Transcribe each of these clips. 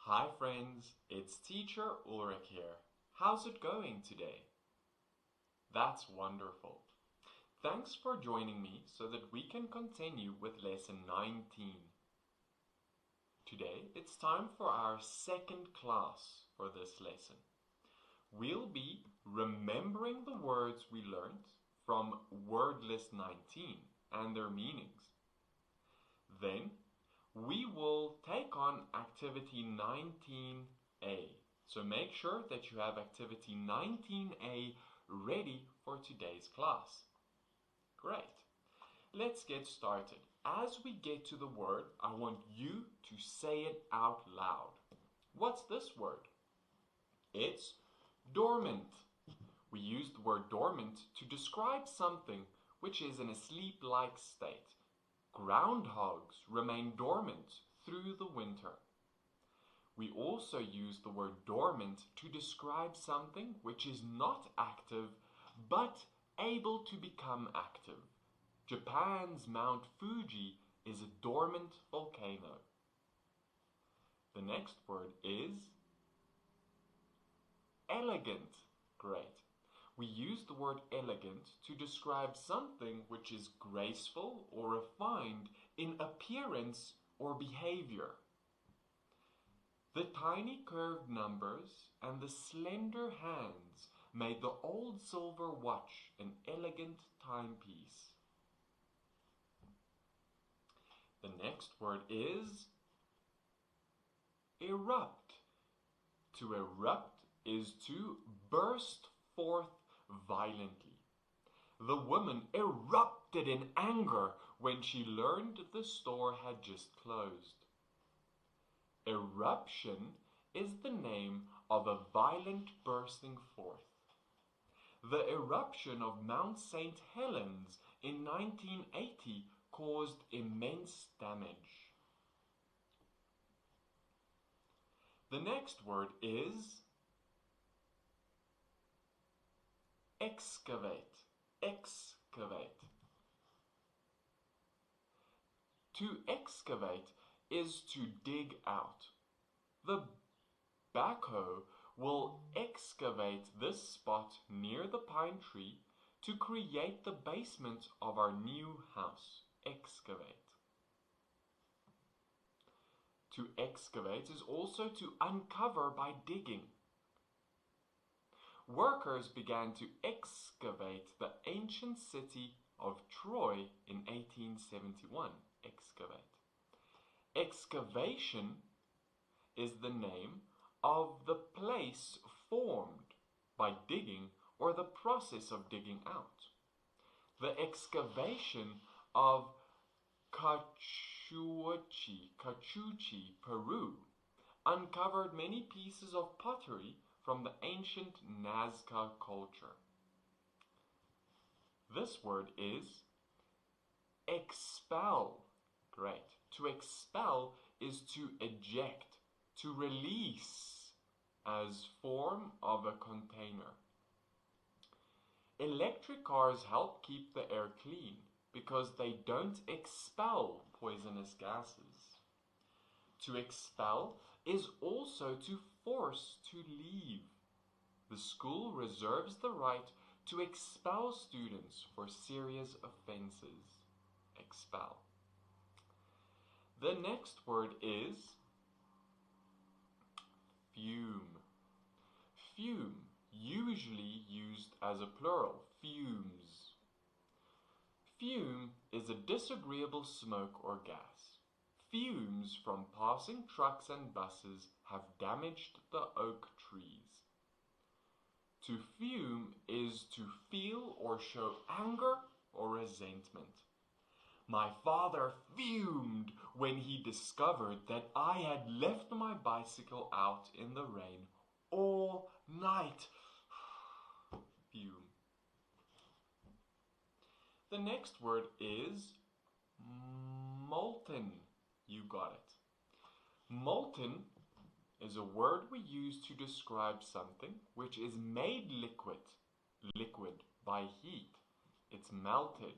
Hi friends, it's teacher Ulrich here. How's it going today? That's wonderful. Thanks for joining me so that we can continue with lesson 19. Today it's time for our second class for this lesson. We'll be remembering the words we learned from word list 19 and their meanings. Then we will take on activity 19A. So make sure that you have activity 19A ready for today's class. Great. Let's get started. As we get to the word, I want you to say it out loud. What's this word? It's dormant. We use the word dormant to describe something which is in a sleep-like state. Groundhogs remain dormant through the winter. We also use the word dormant to describe something which is not active but able to become active. Japan's Mount Fuji is a dormant volcano. The next word is elegant. Great. We use the word elegant to describe something which is graceful or refined in appearance or behavior. The tiny curved numbers and the slender hands made the old silver watch an elegant timepiece. The next word is erupt. To erupt is to burst forth violently. The woman erupted in anger when she learned the store had just closed. Eruption is the name of a violent bursting forth. The eruption of Mount St. Helens in 1980 caused immense damage. The next word is excavate. Excavate. To excavate is to dig out. The backhoe will excavate this spot near the pine tree to create the basement of our new house. Excavate. To excavate is also to uncover by digging. Workers began to excavate the ancient city of Troy in 1871. Excavate. Excavation is the name of the place formed by digging or the process of digging out. The excavation of Cachuchi, Peru, uncovered many pieces of pottery from the ancient Nazca culture. This word is expel. Great. To expel is to eject, to release as form of a container. Electric cars help keep the air clean because they don't expel poisonous gases. To expel is also to force to leave. The school reserves the right to expel students for serious offenses. Expel. The next word is fume. Fume, usually used as a plural, fumes. Fume is a disagreeable smoke or gas. Fumes from passing trucks and buses have damaged the oak trees. To fume is to feel or show anger or resentment. My father fumed when he discovered that I had left my bicycle out in the rain all night. Fume. The next word is molten. You got it. Molten is a word we use to describe something which is made liquid by heat. It's melted.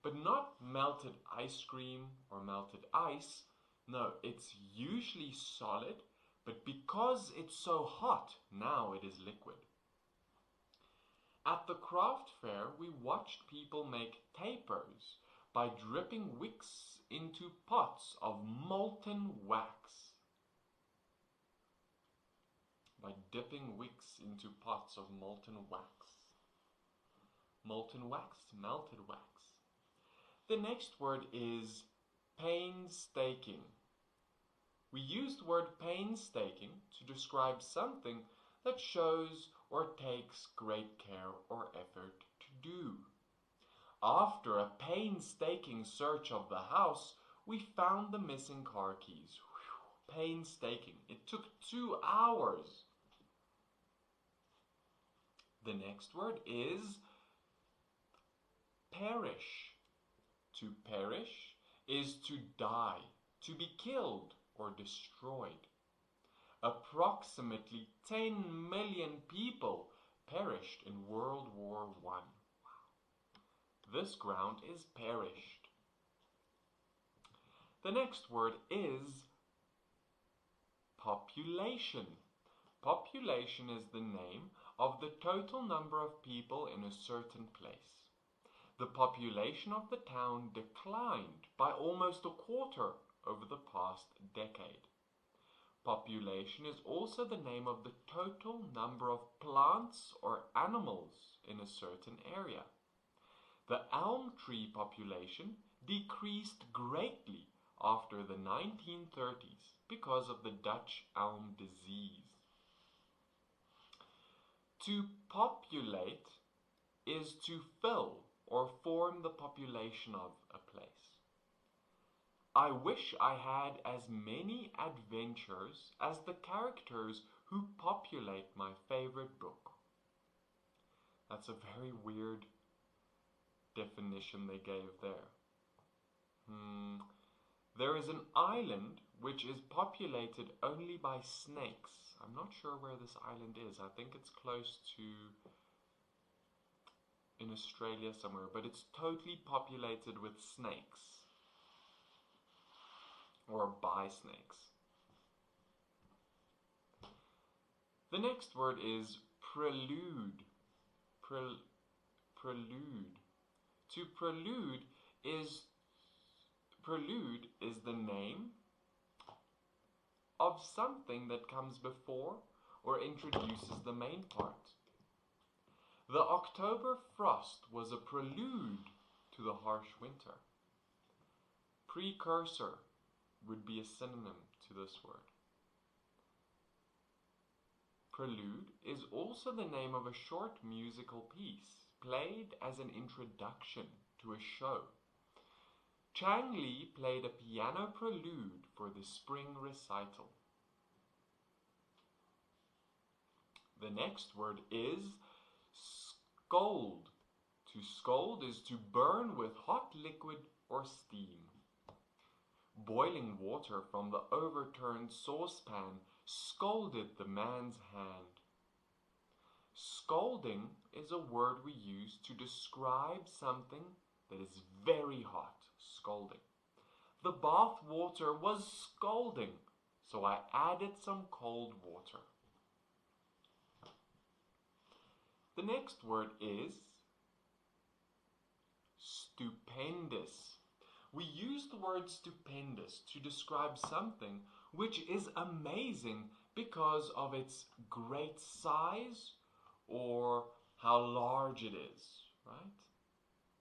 But not melted ice cream or melted ice. No, it's usually solid, but because it's so hot, now it is liquid. At the craft fair, we watched people make tapers by dripping wicks into pots of molten wax. By dipping wicks into pots of molten wax. Molten wax, melted wax. The next word is painstaking. We use the word painstaking to describe something that shows or takes great care or effort to do. After a painstaking search of the house, we found the missing car keys. Whew, painstaking. It took 2 hours. The next word is perish. To perish is to die, to be killed or destroyed. Approximately 10 million people perished in World War I. Wow. This ground is perished. The next word is population. Population is the name of the total number of people in a certain place. The population of the town declined by almost a quarter over the past decade. Population is also the name of the total number of plants or animals in a certain area. The elm tree population decreased greatly after the 1930s because of the Dutch elm disease. To populate is to fill or form the population of a place. I wish I had as many adventures as the characters who populate my favorite book. That's a very weird definition they gave there. There is an island which is populated only by snakes. I'm not sure where this island is. I think it's close to in Australia somewhere, but it's totally populated with snakes. Or by snakes. The next word is prelude. Prelude. To prelude is the name of something that comes before or introduces the main part. The October frost was a prelude to the harsh winter. Precursor would be a synonym to this word. Prelude is also the name of a short musical piece played as an introduction to a show. Chang Li played a piano prelude for the spring recital. The next word is scold. To scold is to burn with hot liquid or steam. Boiling water from the overturned saucepan scalded the man's hand. Scalding is a word we use to describe something that is very hot. Scalding. The bath water was scalding, so I added some cold water. The next word is stupendous. We use the word stupendous to describe something which is amazing because of its great size or how large it is, right?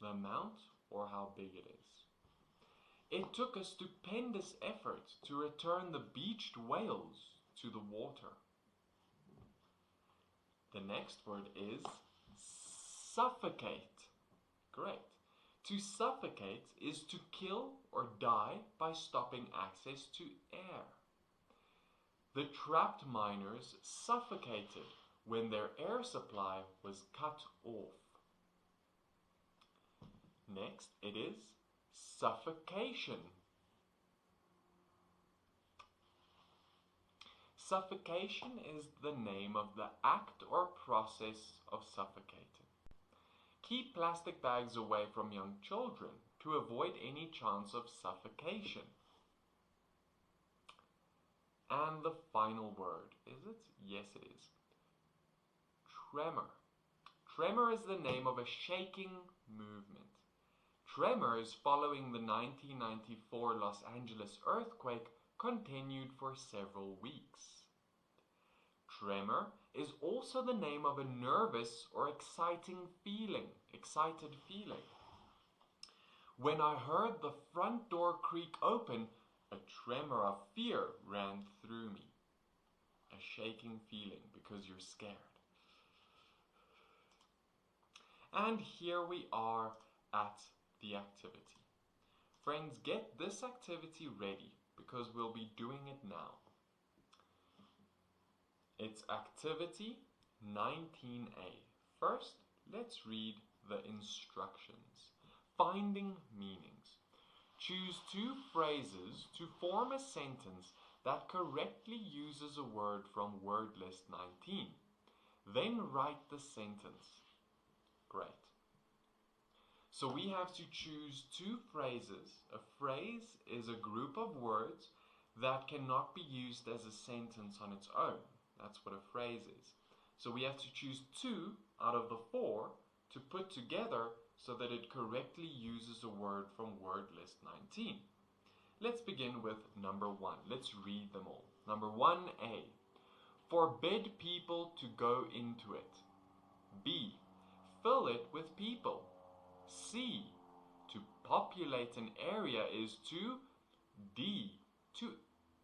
The amount or how big it is. It took a stupendous effort to return the beached whales to the water. The next word is suffocate. Great. To suffocate is to kill or die by stopping access to air. The trapped miners suffocated when their air supply was cut off. Next, it is suffocation. Suffocation is the name of the act or process of suffocating. Keep plastic bags away from young children to avoid any chance of suffocation. And the final word, is it? Yes, it is. Tremor. Tremor is the name of a shaking movement. Tremors following the 1994 Los Angeles earthquake continued for several weeks. Tremor is also the name of a nervous or excited feeling. When I heard the front door creak open, a tremor of fear ran through me. A shaking feeling because you're scared. And here we are at the activity. Friends, get this activity ready because we'll be doing it now. It's activity 19A. First, let's read the instructions. Finding meanings. Choose two phrases to form a sentence that correctly uses a word from word list 19. Then write the sentence. Great. So we have to choose two phrases. A phrase is a group of words that cannot be used as a sentence on its own. That's what a phrase is. So we have to choose two out of the four to put together so that it correctly uses a word from word list 19. Let's begin with number 1. Let's read them all. Number 1A. Forbid people to go into it. B. Fill it with people. C. To populate an area is to. D. To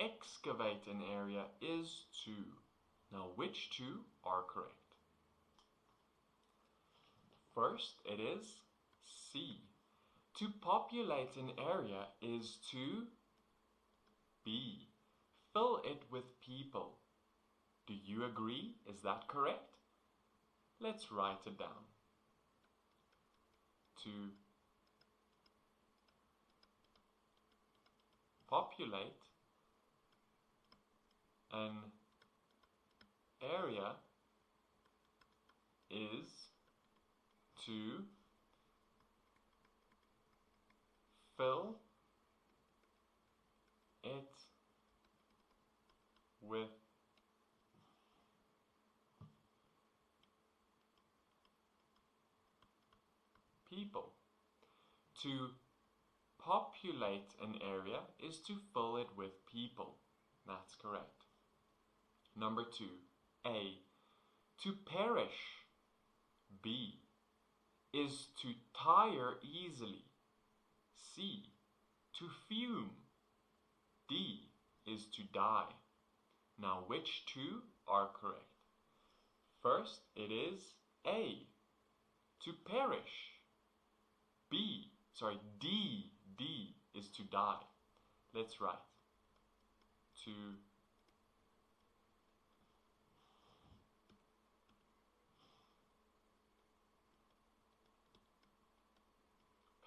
excavate an area is to. Now, which two are correct? First, it is C. To populate an area is to. B. Fill it with people. Do you agree? Is that correct? Let's write it down. To populate an area is to fill it with people. To populate an area is to fill it with people. That's correct. Number 2, A. To perish. B. Is to tire easily. C. To fume. D. Is to die. Now, which two are correct? First, it is A. To perish. D is to die. Let's write. To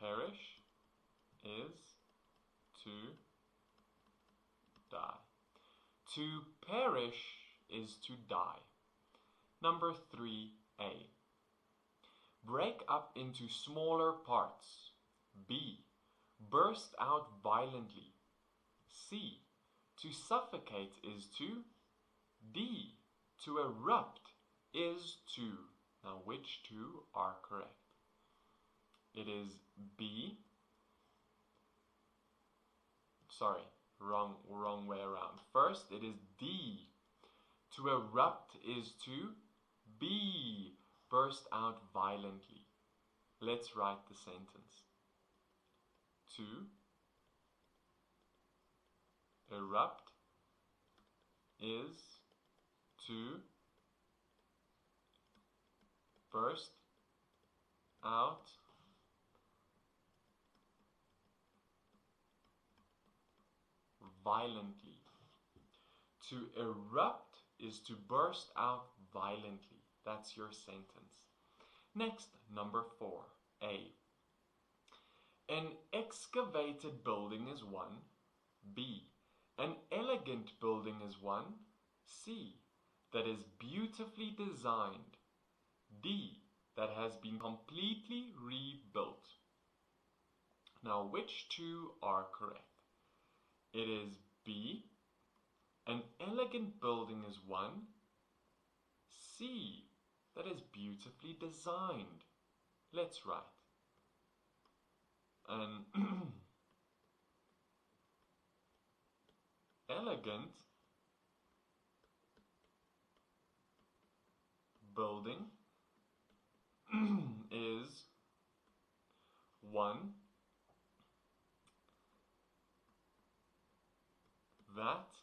perish is to die. To perish is to die. Number 3A. Break up into smaller parts. B. Burst out violently. C. To suffocate is to. D. To erupt is to. Now, which two are correct? It is B. Sorry, wrong way around. First, it is D. To erupt is to. B. Burst out violently. Let's write the sentence. To erupt is to burst out violently. To erupt is to burst out violently. That's your sentence. Next, number 4A. An excavated building is 1. B. An elegant building is 1. C. That is beautifully designed. D. That has been completely rebuilt. Now, which two are correct? It is B. An elegant building is one. C. That is beautifully designed. Let's write. An elegant building is one that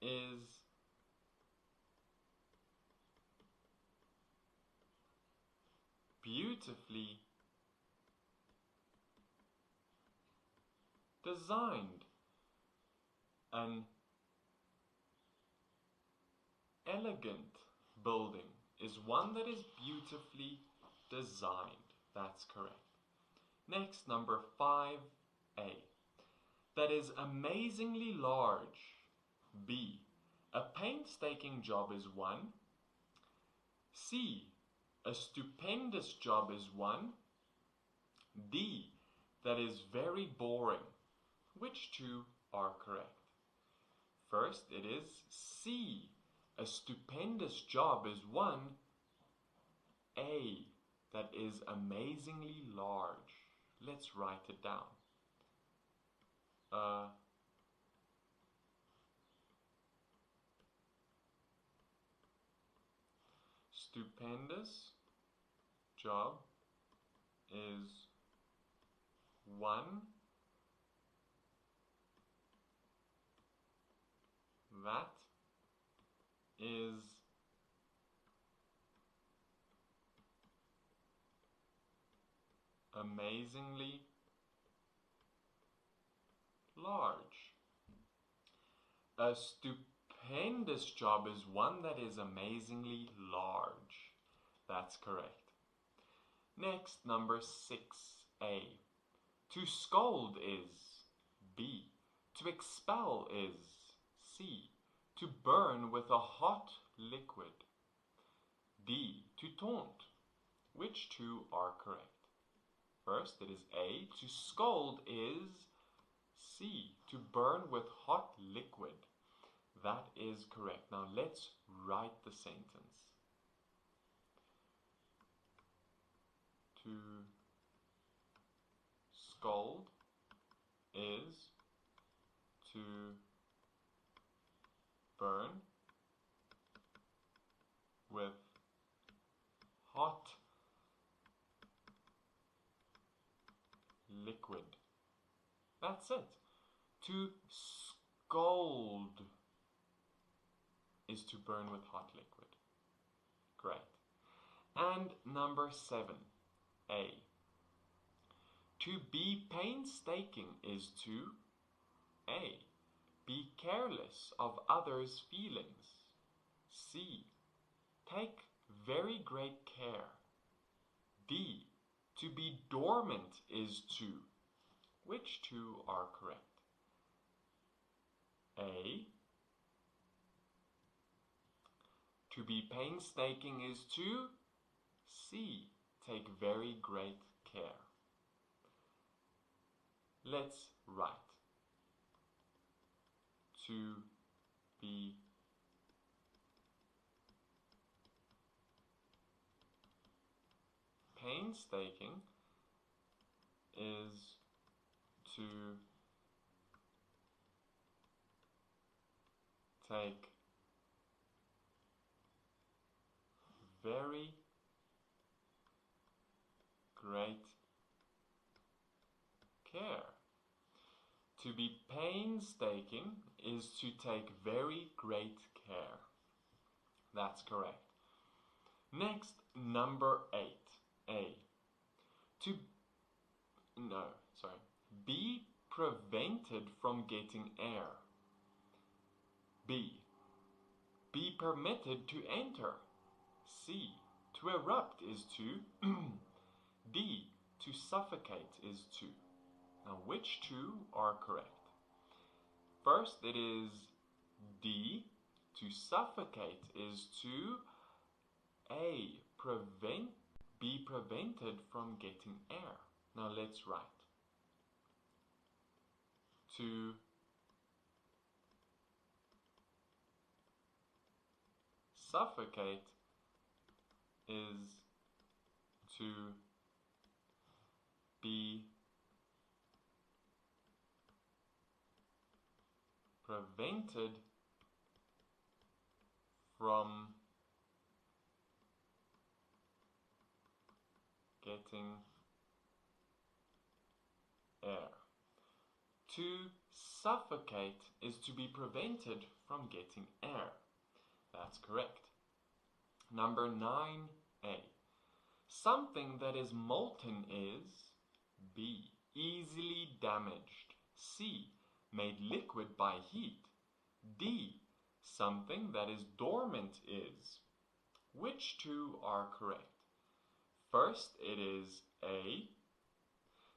is beautifully designed. An elegant building is one that is beautifully designed. That's correct. Next, number 5A. That is amazingly large. B. A painstaking job is one. C. A stupendous job is one. D. That is very boring. Which two are correct? First, it is C. A stupendous job is one. A. That is amazingly large. Let's write it down. Stupendous job is one that is amazingly large. A stupendous job is one that is amazingly large. That's correct. Next, number 6A. To scold is B. To expel is C. To burn with a hot liquid. D. To taunt. Which two are correct? First, it is A. To scold is C. To burn with hot liquid. That is correct. Now let's write the sentence. To scold is to burn with hot liquid. That's it. To scold is to burn with hot liquid. Great. And number 7A. To be painstaking is to A. Be careless of others' feelings. C. Take very great care. D. To be dormant is to. Which two are correct? A. To be painstaking is to. C. Take very great care. Let's write. To be painstaking is to take very great care. To be painstaking is to take very great care. That's correct. Next, number 8A. Be prevented from getting air. B. Be permitted to enter. C. To erupt is to. D. To suffocate is to. Now, which two are correct? First, it is D. To suffocate is to A. Be prevented from getting air. Now, let's write. To suffocate is to be prevented from getting air. To suffocate is to be prevented from getting air. That's correct. Number 9A. Something that is molten is B. Easily damaged. C. Made liquid by heat. D. Something that is dormant is. Which two are correct? First, it is A.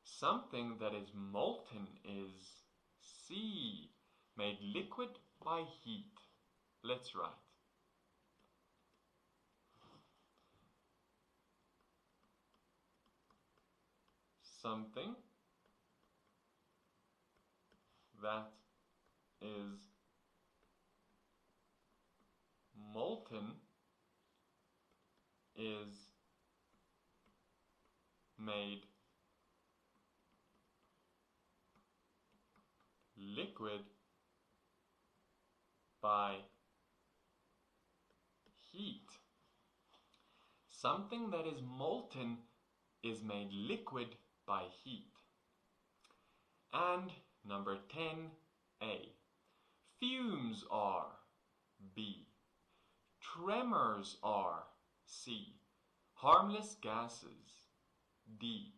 Something that is molten is C. Made liquid by heat. Let's write. Something that is molten is made liquid by heat. Something that is molten is made liquid by heat. And number 10A. Fumes are B. Tremors are C. Harmless gases D.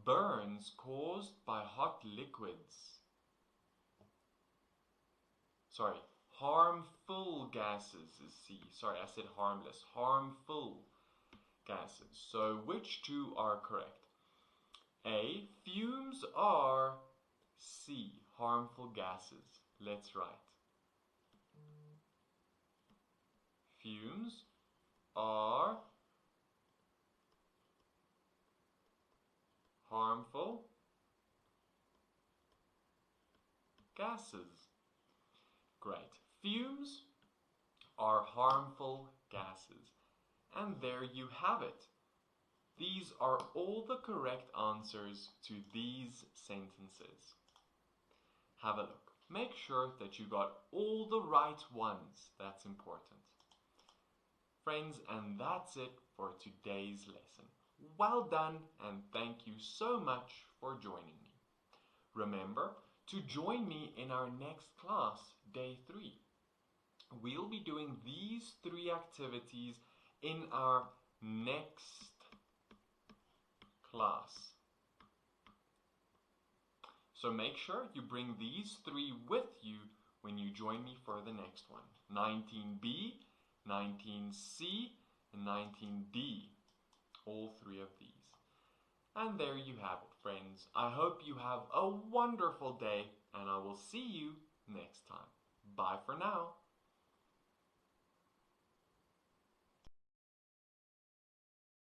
Burns caused by hot liquids. Harmful gases is C. Sorry, I said harmless. Harmful gases. So which two are correct? A. Fumes are C. Harmful gases. Let's write. Fumes are harmful gases. Great. Fumes are harmful gases. And there you have it. These are all the correct answers to these sentences. Have a look. Make sure that you got all the right ones. That's important. Friends, and that's it for today's lesson. Well done, and thank you so much for joining me. Remember to join me in our next class, day 3. We'll be doing these 3 activities in our next class. So make sure you bring these 3 with you when you join me for the next one. 19B, 19C, and 19D. All 3 of these. And there you have it, friends. I hope you have a wonderful day, and I will see you next time. Bye for now.